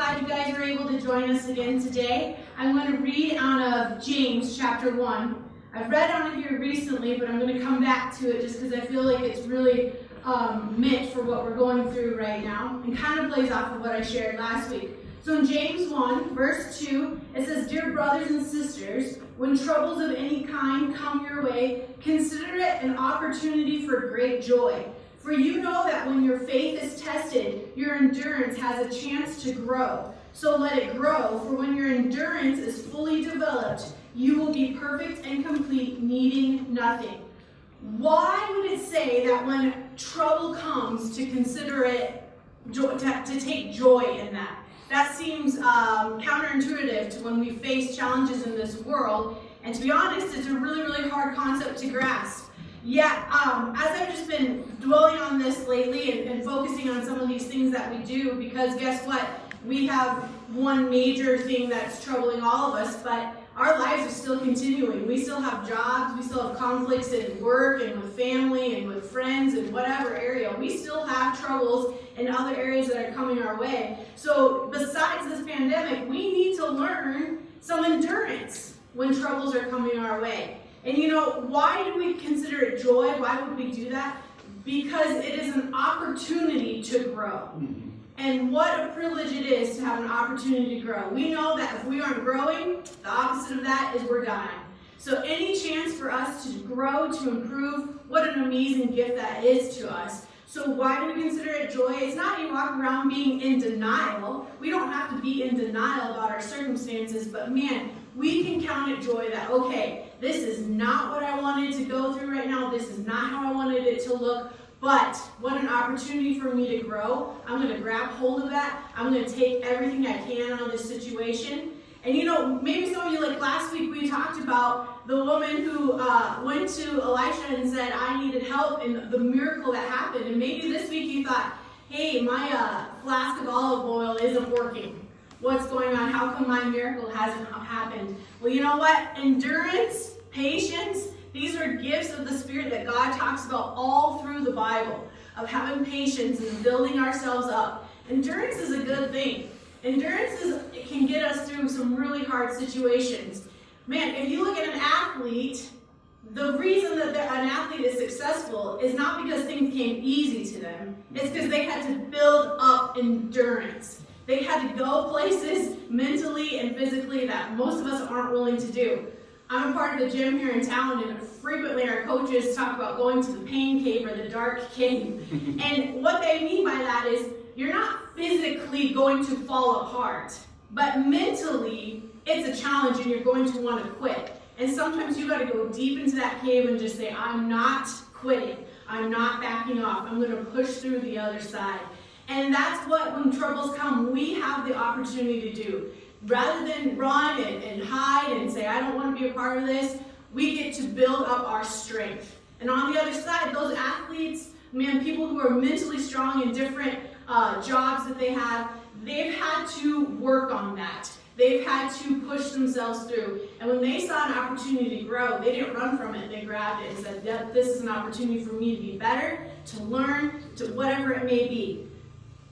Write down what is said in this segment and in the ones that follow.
glad you guys were able to join us again today. I'm going to read out of James chapter 1. I've read on it here recently, but I'm going to come back to it just because I feel like it's really meant for what we're going through right now and kind of plays off of what I shared last week. So in James 1, verse 2, it says, "Dear brothers and sisters, when troubles of any kind come your way, consider it an opportunity for great joy. For you know that when your faith is tested, your endurance has a chance to grow. So let it grow, for when your endurance is fully developed, you will be perfect and complete, needing nothing." Why would it say that when trouble comes to consider it, to take joy in that? That seems counterintuitive to when we face challenges in this world. And to be honest, it's a really, really hard concept to grasp. Yet, as I've just been dwelling on this lately and focusing on some of these things that we do, because guess what? We have one major thing that's troubling all of us, but our lives are still continuing. We still have jobs, we still have conflicts in work and with family and with friends and whatever area. We still have troubles in other areas that are coming our way. So besides this pandemic, we need to learn some endurance when troubles are coming our way. And you know, why do we consider it joy? Why would we do that? Because it is an opportunity to grow. And what a privilege it is to have an opportunity to grow. We know that if we aren't growing, the opposite of that is we're dying. So any chance for us to grow, to improve, what an amazing gift that is to us. So why do we consider it joy? It's not you walk around being in denial. We don't have to be in denial about our circumstances, but man, we can count it joy that, okay, this is not what I wanted to go through right now. This is not how I wanted it to look. But what an opportunity for me to grow. I'm going to grab hold of that. I'm going to take everything I can out of this situation. And you know, maybe some of you, like last week, we talked about the woman who went to Elisha and said, I needed help, and the miracle that happened. And maybe this week you thought, hey, my flask of olive oil isn't working. What's going on? How come my miracle hasn't happened? Well, you know what? Endurance, patience, these are gifts of the Spirit that God talks about all through the Bible, of having patience and building ourselves up. Endurance is a good thing. Endurance it can get us through some really hard situations. Man, if you look at an athlete, the reason that an athlete is successful is not because things came easy to them. It's because they had to build up endurance. They had to go places mentally and physically that most of us aren't willing to do. I'm a part of the gym here in town, and frequently our coaches talk about going to the pain cave or the dark cave. And what they mean by that is you're not physically going to fall apart, but mentally it's a challenge and you're going to want to quit. And sometimes you got to go deep into that cave and just say, I'm not quitting. I'm not backing off. I'm going to push through the other side. And that's what, when troubles come, we have the opportunity to do. Rather than run and hide and say, I don't want to be a part of this, we get to build up our strength. And on the other side, those athletes, man, people who are mentally strong in different jobs that they have, they've had to work on that. They've had to push themselves through. And when they saw an opportunity to grow, they didn't run from it. They grabbed it and said, this is an opportunity for me to be better, to learn, to whatever it may be.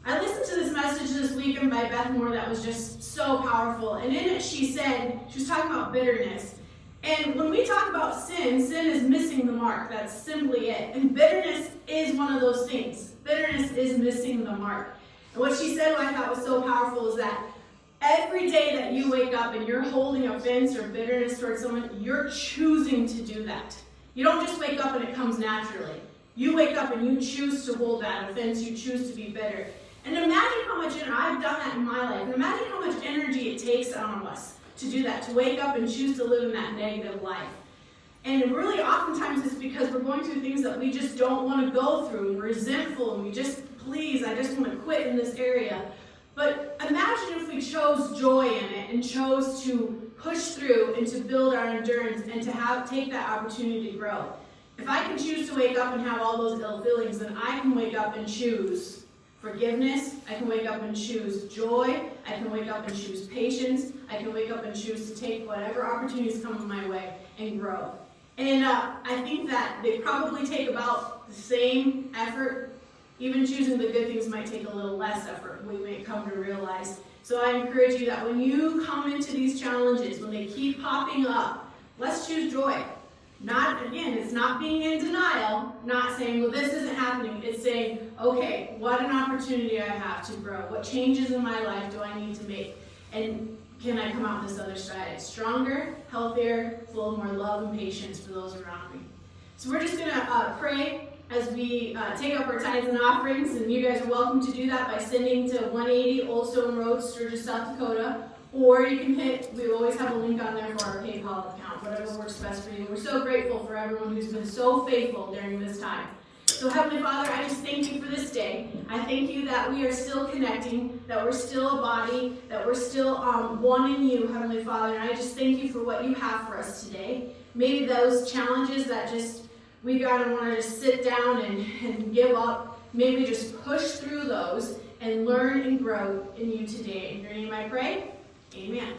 I listened to this message this weekend by Beth Moore that was just so powerful. And in it she was talking about bitterness. And when we talk about sin is missing the mark. That's simply it. And bitterness is one of those things. Bitterness is missing the mark. And what she said, what I thought was so powerful, is that every day that you wake up and you're holding offense or bitterness towards someone, you're choosing to do that. You don't just wake up and it comes naturally. You wake up and you choose to hold that offense. You choose to be bitter. And imagine how much energy, I've done that in my life, and imagine how much energy it takes out of us to do that, to wake up and choose to live in that negative life. And really oftentimes it's because we're going through things that we just don't want to go through, and we're resentful, and I just want to quit in this area. But imagine if we chose joy in it and chose to push through and to build our endurance and to take that opportunity to grow. If I can choose to wake up and have all those ill feelings, then I can wake up and choose forgiveness. I can wake up and choose joy. I can wake up and choose patience. I can wake up and choose to take whatever opportunities come my way and grow. And I think that they probably take about the same effort Even choosing the good things might take a little less effort, we may come to realize. So I encourage you that when you come into these challenges, when they keep popping up, let's choose joy. Not, again, it's not being in denial, not saying, well, this isn't happening. It's saying, okay, what an opportunity I have to grow. What changes in my life do I need to make? And can I come out this other side stronger, healthier, full of more love and patience for those around me? So we're just going to pray as we take up our tithes and offerings, and you guys are welcome to do that by sending to 180 Old Stone Road, Sturgis, South Dakota, or you can hit, we always have a link on there for our PayPal account, whatever works best for you. We're so grateful for everyone who's been so faithful during this time. So Heavenly Father, I just thank you for this day. I thank you that we are still connecting, that we're still a body, that we're still one in you, Heavenly Father. And I just thank you for what you have for us today. Maybe those challenges that just we gotta want to just sit down and give up, maybe just push through those and learn and grow in you today. In your name I pray, amen.